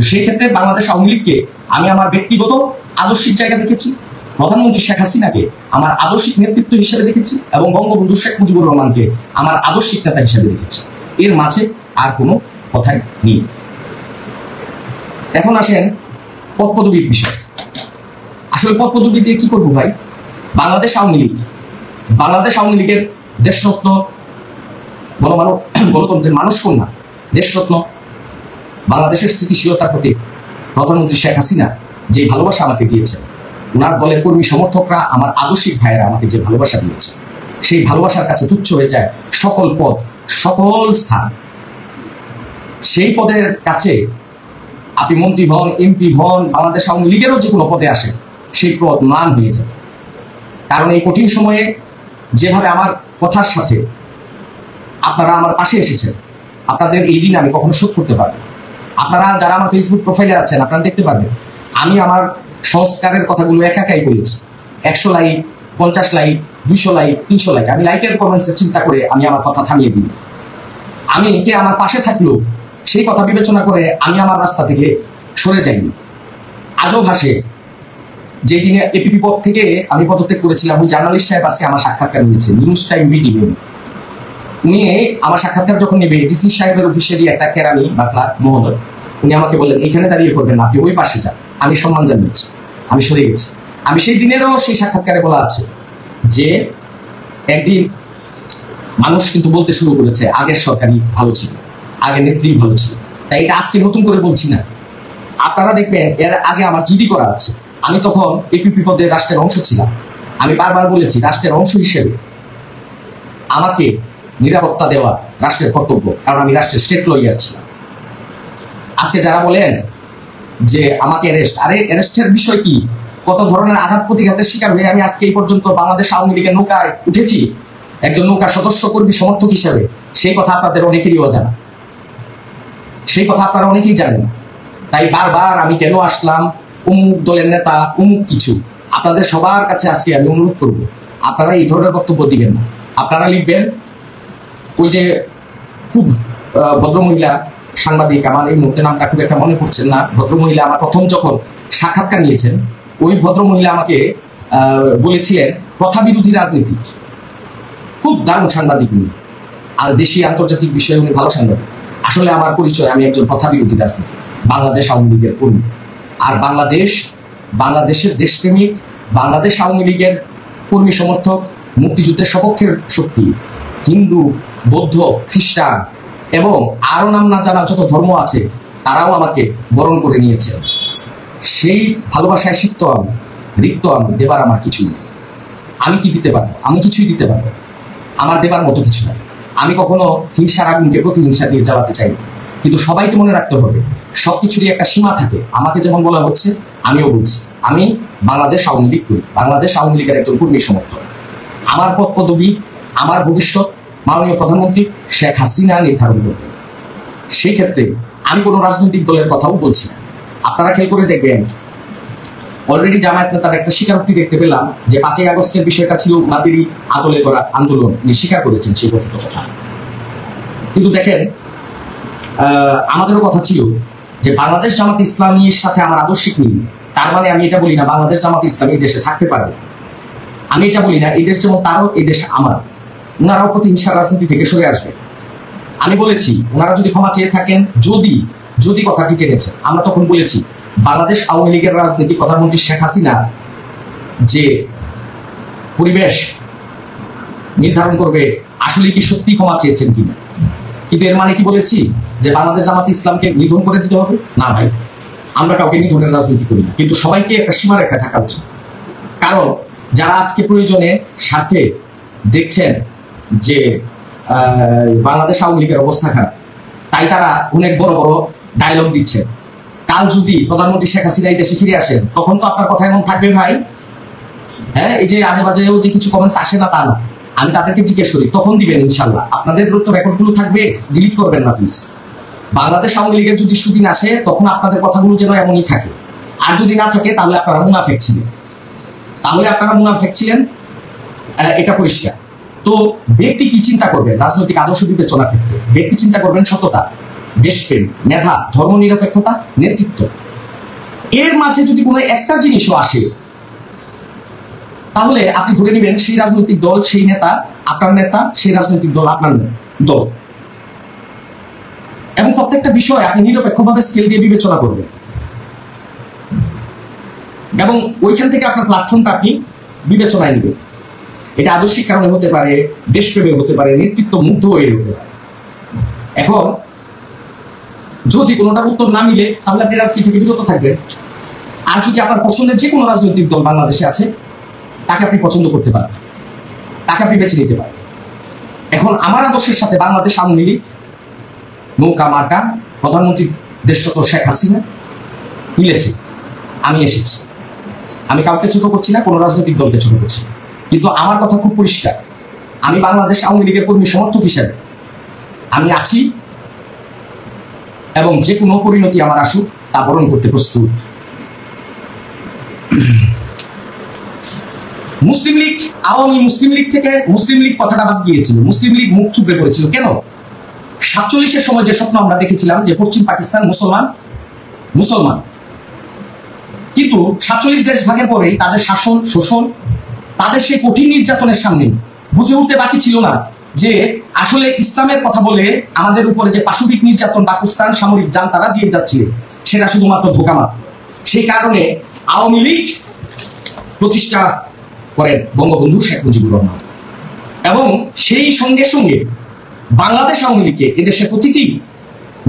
সেই ক্ষেত্রে বাংলাদেশ আওয়ামী লীগকে আমি আমার ব্যক্তিগত আদর্শিক জায়গা দেখেছি, প্রধানমন্ত্রী শেখ হাসিনাকে আমার আদর্শিক নেতৃত্ব হিসেবে দেখেছি, এবং বঙ্গবন্ধু শেখ মুজিবুর রহমানকে আমার আদর্শিক নেতা হিসেবে দেখেছি। এর মাঝে আর কোনো কথাই নেই। এখন আসেন পদ পদবীর বিষয়। আসলে পদ পদবী দিয়ে কি করবো ভাই? বাংলাদেশ আওয়ামী লীগের দেশরত্ন, গণতন্ত্রের মানুষ কন্যা, দেশরত্ন, বাংলাদেশের স্থিতিশীলতার প্রতি প্রধানমন্ত্রী শেখ হাসিনা যে ভালোবাসা আমাকে দিয়েছে, ওনার দলের কর্মী সমর্থকরা, আমার আদর্শিক ভাইয়েরা আমাকে যে ভালোবাসা দিয়েছে, সেই ভালোবাসার কাছে তুচ্ছ হয়ে যায় সকল পদ, সকল স্থান। সেই পদের কাছে আপনি মন্ত্রী হন, এমপি হন, বাংলাদেশ আওয়ামী লীগেরও যে কোনো পদে আসে, সেই পদ মান হয়ে যায়। কারণ এই কঠিন সময়ে যেভাবে আমার কথার সাথে আপনারা আমার পাশে এসেছেন, আপনাদের এই দিন আমি কখনো শোধ করতে পারবো। আপনারা যারা আমার ফেসবুক প্রোফাইলে আছেন, আপনারা দেখতে পারবেন আমি আমার সংস্কারের কথাগুলো একাই বলেছি। 100 লাইক, 50 লাইক, 200 লাইক, 300 লাইক, আমি লাইকের কমেন্টসে চিন্তা করে আমি আমার কথা থামিয়ে দিই। আমি কে আমার পাশে থাকলো সেই কথা বিবেচনা করে আমি আমার রাস্তা থেকে সরে যাইনি। আজও ভাসে যে দিনে এপিপি পদ থেকে আমি পদত্যাগ করেছিলাম, ওই জার্নালিস্ট সাহেব আজকে আমার সাক্ষাৎকার নিয়েছে নিউজ টাইম মিটিং। উনি আমার সাক্ষাৎকার যখন নেবে, ডিসি সাহেবের অফিসেরই একটা কেরানি বা ক্লার্ক মহোদয়, উনি আমাকে বললেন এখানে দাঁড়িয়ে করবেন না, আপনি ওই পাশে যান। আমি সম্মান জানিয়েছি, আমি সরে গেছি। আমি সেই দিনেরও সেই সাক্ষাৎকারে বলা আছে যে একদিন মানুষ কিন্তু বলতে শুরু করেছে আগের সরকারই ভালো ছিল, আগের নেত্রী ভালো ছিল। তাই এটা আজকে নতুন করে বলছি না, আপনারা দেখবেন এর আগে আমার জিডি করা আছে। আমি তখন এপিপি পদে রাষ্ট্রের অংশ ছিলাম। আমি বারবার বলেছি রাষ্ট্রের অংশ হিসেবে আমাকে নিরাপত্তা দেওয়া রাষ্ট্রের কর্তব্য, কারণ আমি রাষ্ট্রের স্টেট লয়ার ছিলাম। আজকে যারা বলেন যে আমাকে অ্যারেস্টের বিষয় কি, কত ধরনের আঘাত প্রতিঘাতের শিকার হয়ে আমি আজকে এই পর্যন্ত বাংলাদেশ আওয়ামী লীগের নৌকায় উঠেছি একজন নৌকার সদস্য কর্মী সমর্থক হিসেবে, সেই কথা আপনাদের অনেকেরই অজানা, সেই কথা আপনারা অনেকেই জানেন। তাই বারবার আমি কেন আসলাম, অমুক দলের নেতা, অমুক কিছু, আপনাদের সবার কাছে আজকে আমি অনুরোধ করব, আপনারা এই ধরনের বক্তব্য দিবেন না। আপনারা লিখবেন, ওই যে খুব ভদ্রমহিলা সাংবাদিক, আমার এই মুহূর্তে নামটা খুব একটা মনে পড়ছেন না, ভদ্রমহিলা আমার প্রথম যখন সাক্ষাৎকার নিয়েছেন, ওই ভদ্রমহিলা আমাকে বলেছিলেন কথা বিরোধী রাজনীতি। খুব দারুণ সাংবাদিক উনি, আর দেশি আন্তর্জাতিক বিষয়ে উনি ভালো সাংবাদিক। আসলে আমার পরিচয়, আমি একজন কথা বিরোধী রাজনীতি, বাংলাদেশ আওয়ামী লীগের কর্মী। আর বাংলাদেশের দেশপ্রেমিক, বাংলাদেশ আওয়ামী লীগের কর্মী সমর্থক, মুক্তিযুদ্ধের সপক্ষের শক্তি, হিন্দু, বৌদ্ধ, খ্রিস্টান এবং আরো নাম না জানা যত ধর্ম আছে, তারাও আমাকে বরণ করে নিয়েছে। সেই ভালোবাসায় সিক্ত আমি, রিক্ত আমি, দেবার আমার কিছু নেই। আমি কি দিতে পারবো? আমি কিছুই দিতে পারবো, আমার দেবার মতো কিছু নাই। আমি কখনো হিংসার আগুনকে প্রতিহিংসা দিয়ে জ্বালাতে চাই না, কিন্তু সবাইকে মনে রাখতে হবে সবকিছুরই একটা সীমা থাকে। আমাকে যেমন বলা হচ্ছে, আমিও বলছি আমি বাংলাদেশ আওয়ামী লীগ করি, বাংলাদেশ আওয়ামী লীগের একজন কর্মী সমর্থক। আমার পদ পদবী, আমার ভবিষ্যৎ মাননীয় প্রধানমন্ত্রী শেখ হাসিনা নির্ধারণ করবেন। সেই ক্ষেত্রে আমি কোনো রাজনৈতিক দলের কথাও বলছি না। আপনারা খেয়াল করে দেখবেন, অলরেডি জামায়াত নেতার একটা স্বীকারোক্তি দেখতে পেলাম যে 5ই আগস্টের বিষয়টা ছিল ওনাদেরই আদলে করা আন্দোলন, উনি স্বীকার করেছেন সেই কথিত কথা। কিন্তু দেখেন, আমাদেরও কথা ছিল যে বাংলাদেশ জামাত ইসলামীর সাথে আমার আদর্শিক মিল। তার মানে আমি এটা বলি না বাংলাদেশ জামাত ইসলামী এই দেশে থাকতে পারবে, আমি এটা বলি না এই দেশ যেমন তারও, এই দেশ আমার। ওনারাও প্রতিহিংসার রাজনীতি থেকে সরে আসবে। আমি বলেছি ওনারা যদি ক্ষমা চেয়ে থাকেন, যদি কথাটি টেনেছে, আমরা তখন বলেছি বাংলাদেশ আওয়ামী লীগের রাজনীতি, প্রধানমন্ত্রী শেখ হাসিনা যে পরিবেশ নির্ধারণ করবে আসলে কি সত্যি ক্ষমা চেয়েছেন কিনা। কিন্তু এর মানে কি বলেছি যে বাংলাদেশ জামাত ইসলামকে নিধন করে দিতে হবে? না ভাই, আমরা কাউকে নিধনের রাজনীতি করি না, কিন্তু সবাইকে একটা সীমারেখা থাকা উচিত। কারণ যারা আজকে প্রয়োজনে স্বার্থে দেখছেন যে বাংলাদেশ আওয়ামী লীগের অবস্থা খারাপ, তাই তারা অনেক বড় বড় ডায়লগ দিচ্ছে। কাল যদি প্রধানমন্ত্রী শেখ হাসিনা এই দেশে ফিরে আসেন, তখন তো আপনার কথা এমন থাকবে ভাই। হ্যাঁ, এই যে আজেবাজেও যে কিছু কমেন্টস আসে না তা না, আমি তাদেরকে জিজ্ঞেস করি, তখন দিবেন ইনশাল্লাহ। আপনাদের তো রেকর্ডগুলো থাকবে, ডিলিট করবেন না প্লিজ। বাংলাদেশ আওয়ামী লীগের যদি সুদিন আসে, তখন আপনাদের কথাগুলো যেন এমনই থাকে। আর যদি না থাকে, তাহলে আপনারা মুনাফেক ছিলেন, এটা পরিষ্কার। তো ব্যক্তি কি চিন্তা করবেন রাজনৈতিক আদর্শ বিবেচনার ক্ষেত্রে? ব্যক্তি চিন্তা করবেন সততা, দেশপ্রেম, মেধা, ধর্মনিরপেক্ষতা, নেতৃত্ব, এর মাঝে যদি কোনো একটা জিনিসও আসে তাহলে আপনি ধরে নেবেন সেই রাজনৈতিক দল, সেই নেতা আপনার নেতা, সেই রাজনৈতিক দল আপনার দল। এবং প্রত্যেকটা বিষয় আপনি নিরপেক্ষভাবে স্কেল দিয়ে বিবেচনা করবেন এবং ওইখান থেকে আপনার প্ল্যাটফর্মটা আপনি বিবেচনায় নেবেন। এটা আদর্শিক কারণে হতে পারে, দেশপ্রেমে হতে পারে, নেতৃত্ব মুগ্ধ হয়ে হতে পারে। এখন যদি কোনোটার উত্তর না মিলে তাহলে আপনি রাজনীতি থেকে বিরত থাকবেন। আর যদি আপনার পছন্দের যে কোনো রাজনৈতিক দল বাংলাদেশে আছে তাকে আপনি পছন্দ করতে পারেন, তাকে আপনি বেছে নিতে পারেন। এখন আমার আদর্শের সাথে বাংলাদেশ আওয়ামী লীগ, নৌকা মার্কা, প্রধানমন্ত্রী দেশরত্ন শেখ হাসিনা মিলেছে। আমি এসেছি, আমি কাউকে ছোট করছি না, কোনো রাজনৈতিক দলকে ছোট করছি না, কিন্তু আমার কথা খুব পরিষ্কার, আমি বাংলাদেশ আওয়ামী লীগের কর্মী সমর্থক হিসেবে আমি আছি এবং যে কোনো পরিণতি আমার আসুক তা বরণ করতে প্রস্তুত। মুসলিম লীগ, আওয়ামী মুসলিম লীগ থেকে মুসলিম লীগ কথাটা বাদ গিয়েছিল, মুসলিম লীগ মুখ থুবড়ে পড়েছিল। কেন? 47-এর সময় যে স্বপ্ন আমরা দেখেছিলাম যে পশ্চিম পাকিস্তান মুসলমান, কিন্তু 47 দেশ ভাগের পরেই তাদের শাসন, শোষণ, তাদের সেই কঠিন নির্যাতনের সামনে বুঝে উঠতে বাকি ছিল না যে আসলে ইসলামের কথা বলে আমাদের উপরে যে পাশবিক নির্যাতন পাকিস্তান সামরিক যান তারা দিয়ে যাচ্ছিল সেটা শুধুমাত্র ধোঁকামাত্র। সেই কারণে আওয়ামী লীগ প্রতিষ্ঠা করেন বঙ্গবন্ধু শেখ মুজিবুর রহমান এবং সেই সঙ্গে সঙ্গে বাংলাদেশ আওয়ামী লীগকে এদেশের প্রতিটি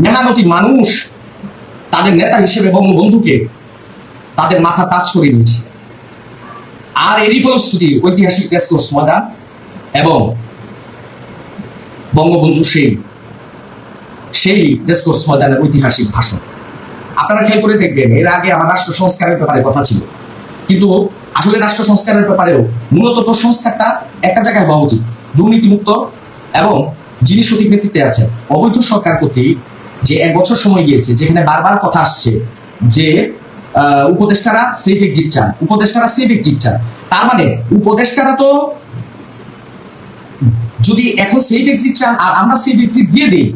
মেহনতি মানুষ তাদের নেতা হিসেবে বঙ্গবন্ধুকে তাদের মাথা টাচ করে নিয়েছে। আর এরই ফলশ্রুতি ঐতিহাসিক রেসকোর্স ময়দান এবং বঙ্গবন্ধু সেই রেসকোর্স ময়দানের ঐতিহাসিক ভাষণ। আপনারা খেয়াল করে দেখবেন, এর আগে আমার রাষ্ট্র সংস্কারের ব্যাপারে কথা ছিল, কিন্তু আসলে রাষ্ট্র সংস্কারের ব্যাপারেও মূলত সংস্কারটা একটা জায়গায় হওয়া উচিত, দুর্নীতিমুক্ত এবং যিনি সঠিক নেতৃত্বে আছেন। অবৈধ সরকার কর্তৃক যে 1 বছর সময় গিয়েছে, যেখানে বারবার কথা আসছে যে উপদেষ্টারা সেফ এক্সিট চান, তার মানে উপদেষ্টারা তো যদি এখন সেফ এক্সিট চান আর আমরা সেফ এক্সিট দিয়ে দিই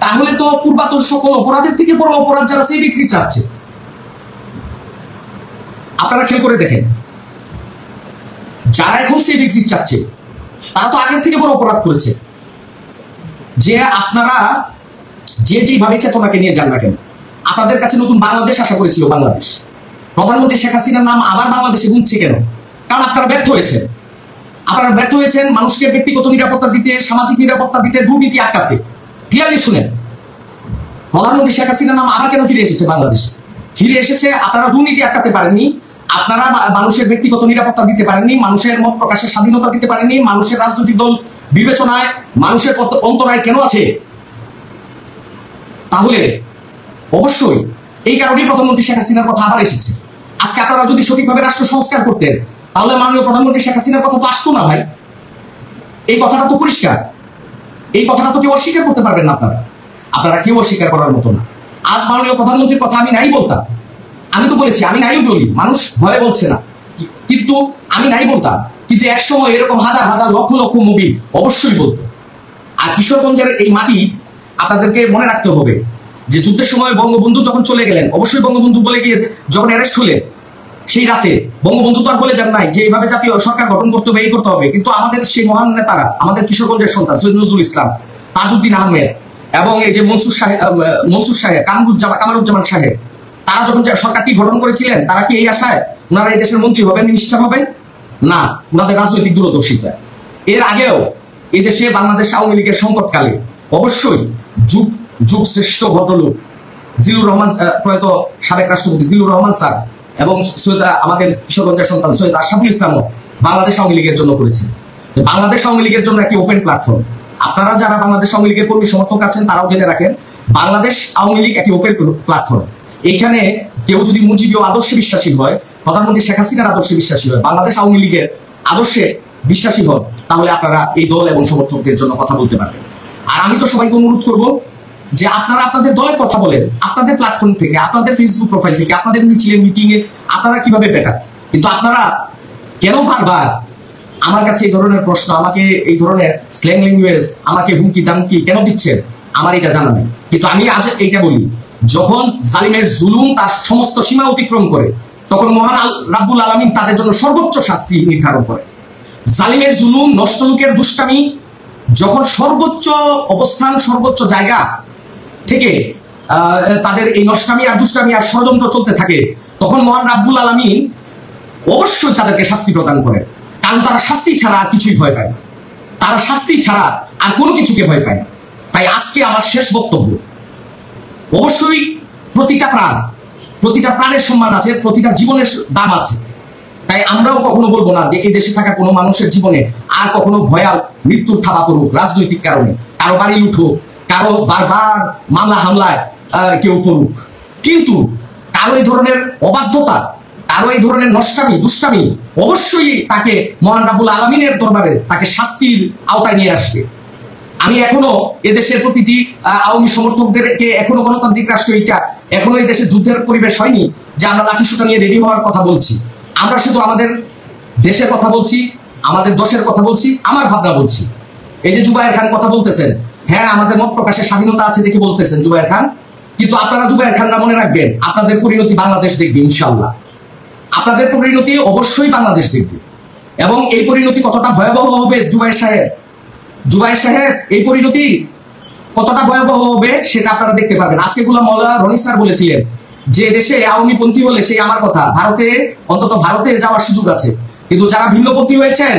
তাহলে তো পূর্বাতন সকল অপরাধের থেকে বড় অপরাধ যারা সেফ এক্সিট চাচ্ছে। আপনারা খেয়াল করে দেখেন, যারা এখন সেফ এক্সিট চাচ্ছে তারা তো আগের থেকে বড় অপরাধ করেছে। যে আপনারা যেভাবে চেতনাকে নিয়ে যান না কেন, আপনাদের কাছে নতুন বাংলাদেশ আশা করেছিল বাংলাদেশ, প্রধানমন্ত্রী শেখ হাসিনার নাম আবার বাংলাদেশে গুনছে কেন? কারণ আপনারা ব্যর্থ হয়েছেন মানুষকে ব্যক্তিগত নিরাপত্তা দিতে, সামাজিক নিরাপত্তা দিতে, দুর্নীতি আটকাতে। ক্লিয়ারলি শুনেন, প্রধানমন্ত্রী শেখ হাসিনার নাম আবার কেন ফিরে এসেছে বাংলাদেশে? ফিরে এসেছে আপনারা দুর্নীতি আটকাতে পারেননি, আপনারা মানুষের ব্যক্তিগত নিরাপত্তা দিতে পারেননি, মানুষের মত প্রকাশের স্বাধীনতা দিতে পারেননি, মানুষের রাজনৈতিক দল বিবেচনায় মানুষের অন্তরায় কেন আছে? তাহলে অবশ্যই এই কারণেই প্রধানমন্ত্রী শেখ হাসিনার কথা আবার এসেছে। আজকে আপনারা যদি সঠিকভাবে রাষ্ট্র সংস্কার করতেন তাহলে মাননীয় প্রধানমন্ত্রী শেখ হাসিনার কথা তো আসতো না ভাই। এই কথাটা তো পরিষ্কার, এই কথাটা তো কেউ অস্বীকার করতে পারবেন না। আপনারা কেউ অস্বীকার করার মতো না। আজ মাননীয় প্রধানমন্ত্রীর কথা আমি নাই বলতাম, আমি তো বলেছি আমি নাই বলি, মানুষ ভয়ে বলছে না, কিন্তু আমি নাই বলতাম, কিন্তু এক সময় এরকম হাজার হাজার লক্ষ লক্ষ মুভি অবশ্যই বলতো। আর কিশোরগঞ্জের এই মাটি আপনাদেরকে মনে রাখতে হবে যে যুদ্ধের সময় বঙ্গবন্ধু যখন চলে গেলেন, অবশ্যই বঙ্গবন্ধু বলে গিয়ে যখন অ্যারেস্ট হলেন সেই রাতে বঙ্গবন্ধু তো আর বলে যান নাই যে এইভাবে জাতীয় সরকার গঠন করতে হবে, এই করতে হবে, কিন্তু আমাদের সেই মহান নেতারা, আমাদের কিশোরগঞ্জের সন্তান সৈয়দ নজরুল ইসলাম, তাজউদ্দিন আহমেদ এবং এই যে মনসুর সাহেব, কামারুজ্জামান সাহেব, তারা যখন সরকারটি গঠন করেছিলেন তারা কি এই আশায় ওনারা এই দেশের মন্ত্রী হবেন, মিনিস্টার হবেন? না, ওনাদের রাজনৈতিক দূরদর্শিতা। এর আগেও এই দেশে বাংলাদেশ আওয়ামী লীগের সংকটকালে অবশ্যই যুগ শ্রেষ্ঠ ভদ্রলোক জিল্লুর রহমান, প্রয়াত সাবেক রাষ্ট্রপতি জিল্লুর রহমান স্যার এবং আমাদের কিশোরগঞ্জের সন্তান সৈয়দ আশরাফুল ইসলামও বাংলাদেশ আওয়ামী লীগের জন্য করেছেন। বাংলাদেশ আওয়ামী লীগের জন্য একটি ওপেন প্ল্যাটফর্ম। আপনারা যারা বাংলাদেশ আওয়ামী লীগের কর্মী সমর্থক আছেন তারাও জেনে রাখেন, বাংলাদেশ আওয়ামী লীগ একটি ওপেন প্ল্যাটফর্ম। এখানে কেউ যদি মুজিবীয় আদর্শে বিশ্বাসী হয়, প্রধানমন্ত্রী শেখ হাসিনার আদর্শে বিশ্বাসী হয়, বাংলাদেশ আওয়ামী লীগের আদর্শে বিশ্বাসী হন, তাহলে আপনারা এই দল এবং সমর্থকদের জন্য কথা বলতে পারবেন। আর আমি তো সবাইকে অনুরোধ করব যে আপনারা আপনাদের দলের কথা বলেন, আপনাদের প্ল্যাটফর্ম থেকে, আপনাদের ফেসবুক প্রোফাইল থেকে, আপনাদের মিছিলে মিটিংয়ে আপনারা কিভাবে বেটার। কিন্তু আপনারা কেন বারবার আমার কাছে এই ধরনের প্রশ্ন, আমাকে এই ধরনের স্ল্যাং ল্যাঙ্গুয়েজ, আমাকে হুমকি দামকি কেন দিচ্ছেন? আমার এটা জানা নেই। কিন্তু আমি আজ এইটা বলি, যখন জালিমের জুলুম তার সমস্ত সীমা অতিক্রম করে, তখন মহান রাব্বুল আলামিন তাদের জন্য সর্বোচ্চ শাস্তি নির্ধারণ করে। জালিমের জুলুম, নষ্ট লোকের দুষ্টামি যখন সর্বোচ্চ অবস্থান, সর্বোচ্চ জায়গা থেকে তাদের এই নষ্টামি আর দুষ্টামি আর ষড়যন্ত্র চলতে থাকে, তখন মহান রাব্বুল আলামিন অবশ্যই তাদেরকে শাস্তি প্রদান করে। কারণ তারা শাস্তি ছাড়া আর কিছুই ভয় পায় না, তারা শাস্তি ছাড়া আর কোনো কিছুকে ভয় পায় না। তাই আজকে আমার শেষ বক্তব্য, অবশ্যই প্রতিটা প্রাণের সম্মান আছে, প্রতিটা জীবনের দাম আছে। তাই আমরাও কখনো বলবো না যে এই দেশে থাকা কোনো মানুষের জীবনে আর কখনো ভয়াল মৃত্যুর থাবা পড়ুক রাজনৈতিক কারণে, কারো বাড়ি লুঠুক, কারো বারবার মামলা হামলায় কেউ পড়ুক। কিন্তু কারো এই ধরনের অবাধ্যতা, কারো এই ধরনের নষ্টামি দুষ্টামি অবশ্যই তাকে মহান রাব্বুল আলামিনের দরবারে তাকে শাস্তির আওতায় নিয়ে আসবে। আমি এখনো এদেশের প্রতিটি আওয়ামী সমর্থকদেরকে, এখনো গণতান্ত্রিক রাষ্ট্র এটা, এখনো এই দেশে যুদ্ধের পরিবেশ হয়নি যে আমরা লাঠি সোঁটা নিয়ে রেডি হওয়ার কথা বলছি। আমরা শুধু আমাদের দেশের কথা বলছি, আমাদের দশের কথা বলছি, আমার ভাবনা বলছি। এই যে জুবায়ের খান কথা বলতেছেন, হ্যাঁ আমাদের মত প্রকাশের স্বাধীনতা আছে দেখে বলতেছেন জুবায়ের খান, কিন্তু আপনারা জুবায়ের খানরা মনে রাখবেন, আপনাদের পরিণতি বাংলাদেশ দেখবে ইনশাআল্লাহ। আপনাদের পরিণতি অবশ্যই বাংলাদেশ দেখবে, এবং এই পরিণতি কতটা ভয়াবহ হবে জুবায়ের সাহেব, এই পরিণতি কতটা ভয়াবহ হবে সেটা আপনারা দেখতে পারবেন। আজকে গোলাম মাওলা রনি স্যার বলেছিলেন যে দেশে আওয়ামীপন্থী হলে সেই আমার কথা, ভারতে অন্তত ভারতে যাওয়ার সুযোগ আছে, কিন্তু যারা ভিন্নপন্থী হয়েছেন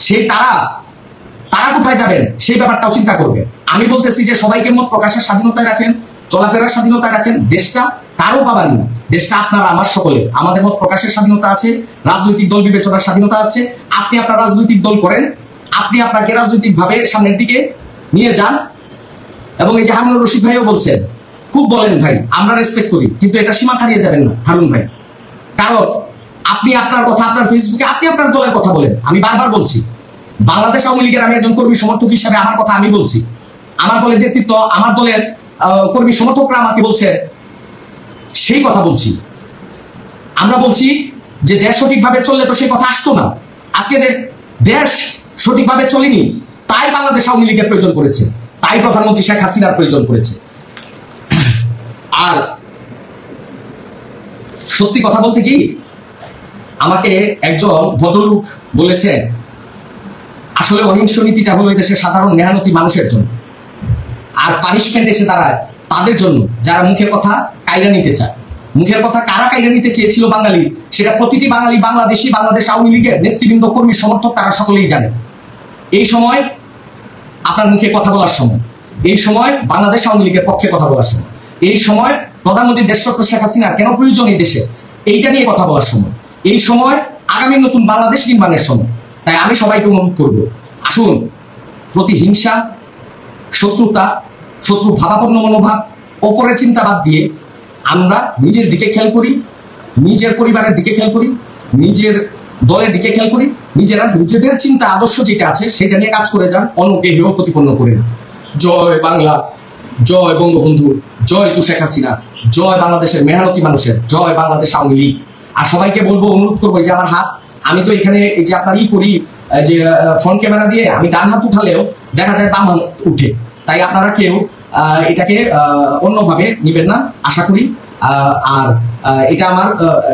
সেই তারা কোথায় যাবেন সেই ব্যাপারটাও চিন্তা করবেন। আমি বলতেছি যে সবাইকে মত প্রকাশের স্বাধীনতায় রাখেন, চলাফেরার স্বাধীনতায় রাখেন। দেশটা কারো পাবার না, দেশটা আপনারা আমার সকলে। আমাদের মত প্রকাশের স্বাধীনতা আছে, রাজনৈতিক দল বিবেচনার স্বাধীনতা আছে। আপনি আপনার রাজনৈতিক দল করেন, আপনি আপনাকে রাজনৈতিক ভাবে সামনের দিকে নিয়ে যান। এবং এই যে হারুন রশিদ ভাইও বলছেন, খুব বলেন ভাই, আমরা রেসপেক্ট করি, কিন্তু এটা সীমা ছাড়িয়ে যাবেন না হারুন ভাই। কারণ আপনি আপনার কথা আপনার ফেসবুকে আপনি আপনার দলের কথা বলেন। আমি বারবার বলছি, বাংলাদেশ আওয়ামী লীগের আমি একজন কর্মী সমর্থক হিসাবে আমার কথা আমি বলছি, আমার দলের নেতৃত্ব, আমার দলের কর্মী সমর্থকরা আমাকে বলছে, সেই কথা বলছি। আমরা বলছি যে দেশ সঠিকভাবে চললে তো সেই কথা আসতো না। আজকে দেশ সঠিকভাবে চলেনি, তাই বাংলাদেশ আওয়ামী লীগের প্রয়োজন করেছে, তাই প্রধানমন্ত্রী শেখ হাসিনার প্রয়োজন করেছে। আর সত্যি কথা বলতে কি, আমাকে একজন ভদ্রলোক বলেছেন, আসলে অহিংস নীতিটা হলো এই দেশের সাধারণ মেহনতি মানুষের জন্য, আর পানিশমেন্ট এসে দাঁড়ায় তাদের জন্য যারা মুখের কথা কায়রা নিতে চায়। মুখের কথা কারা কায়রা নিতে চেয়েছিল বাঙালি, সেটা প্রতিটি বাঙালি, বাংলাদেশি, বাংলাদেশ আওয়ামী লীগের নেতৃবৃন্দ, কর্মী, সমর্থক, তারা সকলেই জানে। এই সময় আপনার মুখে কথা বলার সময়, এই সময় বাংলাদেশ আওয়ামী লীগের পক্ষে কথা বলার সময়, এই সময় প্রধানমন্ত্রী দেশরত্ন শেখ হাসিনার কেন প্রয়োজন এই দেশে, এইটা নিয়ে কথা বলার সময়, এই সময় আগামী নতুন বাংলাদেশ নির্মাণের সময়। তাই আমি সবাইকে অনুরোধ করব, আসুন প্রতিহিংসা, শত্রুতা, শত্রু ভাবাপন্ন মনোভাব, অপরের চিন্তা বাদ দিয়ে আমরা নিজের দিকে খেয়াল করি, নিজের পরিবারের দিকে খেয়াল করি, নিজের দলের দিকে খেয়াল করি, নিজেদের চিন্তা আদর্শ যেটা আছে সেটা নিয়ে কাজ করে যান, অন্যকে হেয় প্রতিপন্ন করে না। জয় বাংলা, জয় বঙ্গবন্ধু, জয় তু শেখ হাসিনা, জয় বাংলাদেশের মেহনতি মানুষের, জয় বাংলাদেশ আওয়ামী লীগ। আর সবাইকে বলবো, অনুরোধ করবো, যে আমার হাত, আমি তো এখানে এই যে আপনার করি যে ফ্রন্ট ক্যামেরা দিয়ে আমি ডান হাত উঠালেও দেখা যায় বাম হাত উঠে, তাই আপনারা কেউ এটাকে অন্যভাবে নিবেন না আশা করি। আর এটা আমার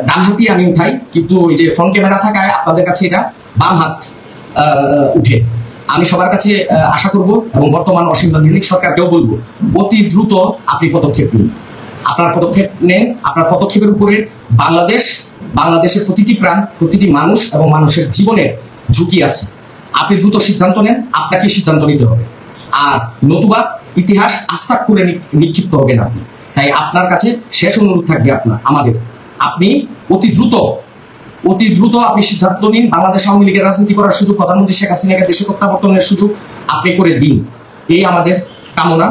ডান হাতই আমি উঠাই, কিন্তু এই যে ফ্রন্ট ক্যামেরা থাকায় আপনাদের কাছে এটা বাম হাত উঠে। আমি সবার কাছে আশা করব, এবং বর্তমান অসীম লীগ সরকারকেও বলবো, অতি দ্রুত আপনি পদক্ষেপ নিন। আপনার পদক্ষেপ নেন, আপনার পদক্ষেপের উপরে বাংলাদেশের প্রতিটি প্রাণ, প্রতিটি মানুষ এবং মানুষের জীবনের ঝুঁকি আছে। আপনি দ্রুত সিদ্ধান্ত নেন, আপনাকে সিদ্ধান্ত নিতে হবে। আর নতুবা ইতিহাস আস্থা করে নিক্ষিপ্ত হবেন আপনি। তাই আপনার কাছে শেষ অনুরোধ থাকবে আমাদের, আপনি অতি দ্রুত আপনি সিদ্ধান্ত নিন। বাংলাদেশ আওয়ামী লীগের রাজনীতি করার সুযোগ, প্রধানমন্ত্রী শেখ হাসিনাকে দেশে প্রত্যাবর্তনের সুযোগ আপনি করে দিন, এই আমাদের কামনা।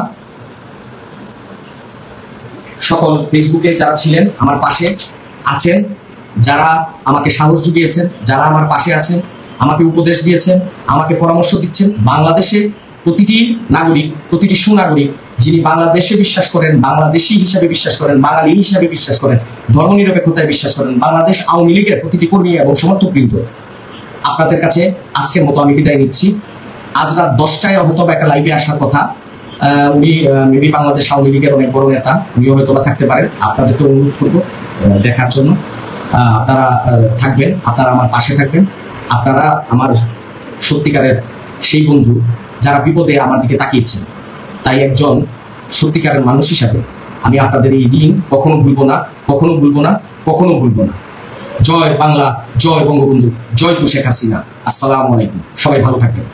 সকল ফেসবুকে যারা ছিলেন, আমার পাশে আছেন, যারা আমাকে সাহস জুগিয়েছেন, যারা আমার পাশে আছেন, আমাকে উপদেশ দিয়েছেন, আমাকে পরামর্শ দিচ্ছেন, বাংলাদেশে প্রতিটি নাগরিক, প্রতিটি সুনাগরিক যিনি বাংলাদেশে বিশ্বাস করেন, বাংলাদেশি হিসাবে বিশ্বাস করেন, বাঙালি হিসাবে বিশ্বাস করেন, ধর্মনিরপেক্ষতায় বিশ্বাস করেন, বাংলাদেশ আওয়ামী লীগের প্রতিটি কর্মী এবং সমর্থকবৃন্দ, আপনাদের কাছে আজকের মতো আমি বিদায় নিচ্ছি। আজ রাত 10টায় হয়তো একটা লাইভে আসার কথা, উনি মেবি বাংলাদেশ আওয়ামী লীগের অনেক বড় নেতা, উনিও হয়তো বা থাকতে পারেন। আপনাদেরকে অনুরোধ করবো দেখার জন্য। আপনারা থাকবেন, আপনারা আমার পাশে থাকবেন, আপনারা আমার সত্যিকারের সেই বন্ধু যারা বিপদে আমার দিকে তাকিয়েছেন। তাই একজন সত্যিকারের মানুষ হিসাবে আমি আপনাদের এই ঋণ কখনো ভুলবো না, কখনো ভুলবো না, কখনো ভুলবো না। জয় বাংলা, জয় বঙ্গবন্ধু, জয় শেখ হাসিনা। আসসালামু আলাইকুম, সবাই ভালো থাকবেন।